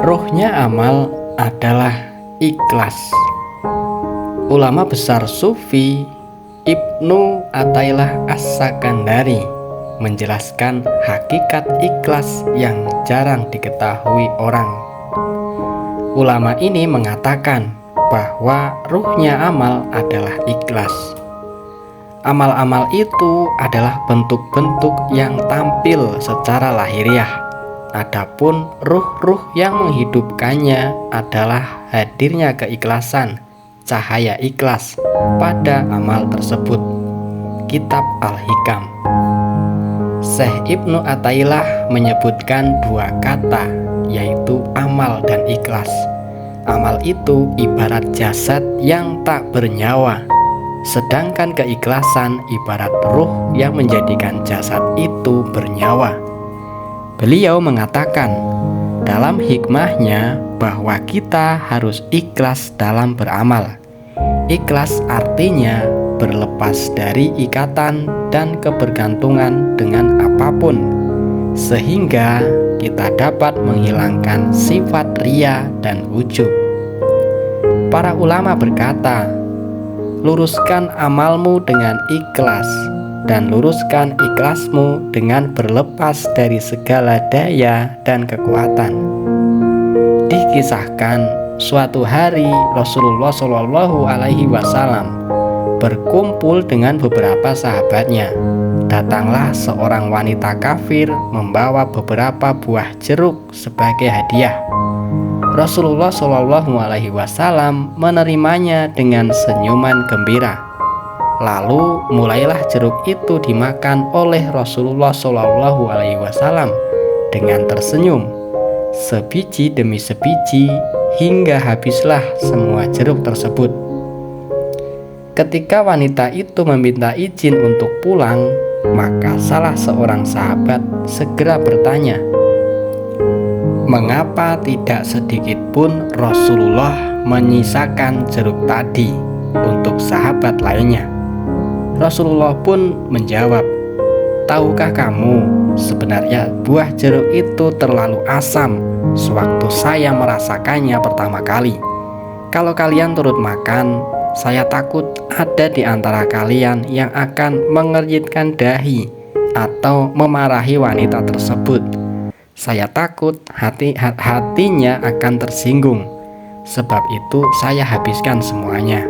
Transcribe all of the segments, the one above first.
Ruhnya amal adalah ikhlas. Ulama besar Sufi Ibnu Athaillah As-Sakandari menjelaskan hakikat ikhlas yang jarang diketahui orang. Ulama ini mengatakan bahwa ruhnya amal adalah ikhlas. Amal-amal itu adalah bentuk-bentuk yang tampil secara lahiriah. Adapun ruh-ruh yang menghidupkannya adalah hadirnya keikhlasan, cahaya ikhlas pada amal tersebut. Kitab Al-Hikam. Syekh Ibnu Athaillah menyebutkan dua kata, yaitu amal dan ikhlas. Amal itu ibarat jasad yang tak bernyawa, sedangkan keikhlasan ibarat ruh yang menjadikan jasad itu bernyawa. Beliau mengatakan dalam hikmahnya bahwa kita harus ikhlas dalam beramal. Ikhlas artinya berlepas dari ikatan dan kebergantungan dengan apapun, sehingga kita dapat menghilangkan sifat ria dan ujub. Para ulama berkata, luruskan amalmu dengan ikhlas, dan luruskan ikhlasmu dengan berlepas dari segala daya dan kekuatan. Dikisahkan suatu hari Rasulullah Shallallahu Alaihi Wasallam berkumpul dengan beberapa sahabatnya. Datanglah seorang wanita kafir membawa beberapa buah jeruk sebagai hadiah. Rasulullah Shallallahu Alaihi Wasallam menerimanya dengan senyuman gembira. Lalu mulailah jeruk itu dimakan oleh Rasulullah Shallallahu Alaihi Wasallam dengan tersenyum, sebiji demi sebiji, hingga habislah semua jeruk tersebut. Ketika wanita itu meminta izin untuk pulang, maka salah seorang sahabat segera bertanya, mengapa tidak sedikit pun Rasulullah menyisakan jeruk tadi untuk sahabat lainnya? Rasulullah pun menjawab, tahukah kamu sebenarnya buah jeruk itu terlalu asam sewaktu saya merasakannya pertama kali. Kalau kalian turut makan, saya takut ada di antara kalian yang akan mengernyitkan dahi atau memarahi wanita tersebut. Saya takut hatinya akan tersinggung. Sebab itu saya habiskan semuanya.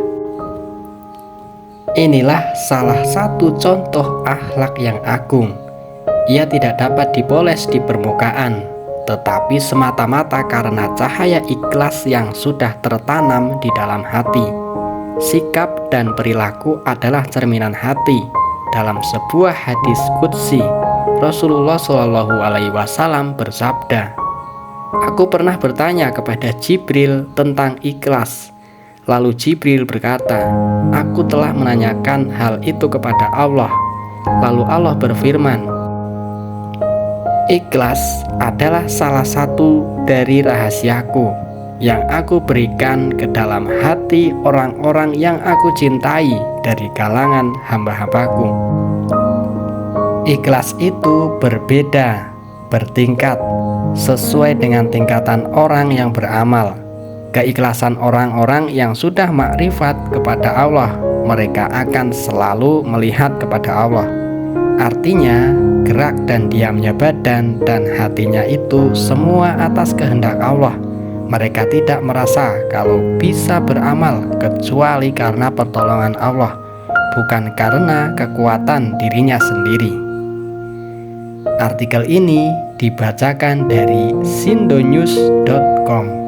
Inilah salah satu contoh akhlak yang agung. Ia tidak dapat dipoles di permukaan, tetapi semata-mata karena cahaya ikhlas yang sudah tertanam di dalam hati. Sikap dan perilaku adalah cerminan hati. Dalam sebuah hadis qudsi, Rasulullah Shallallahu Alaihi Wasallam bersabda, aku pernah bertanya kepada Jibril tentang ikhlas. Lalu Jibril berkata, aku telah menanyakan hal itu kepada Allah. Lalu Allah berfirman, ikhlas adalah salah satu dari rahasiaku yang aku berikan ke dalam hati orang-orang yang aku cintai dari kalangan hamba-hambaku. Ikhlas itu berbeda, bertingkat, sesuai dengan tingkatan orang yang beramal. Keikhlasan orang-orang yang sudah makrifat kepada Allah, mereka akan selalu melihat kepada Allah. Artinya, gerak dan diamnya badan dan hatinya itu semua atas kehendak Allah. Mereka tidak merasa kalau bisa beramal kecuali karena pertolongan Allah, bukan karena kekuatan dirinya sendiri. Artikel ini dibacakan dari sindonews.com.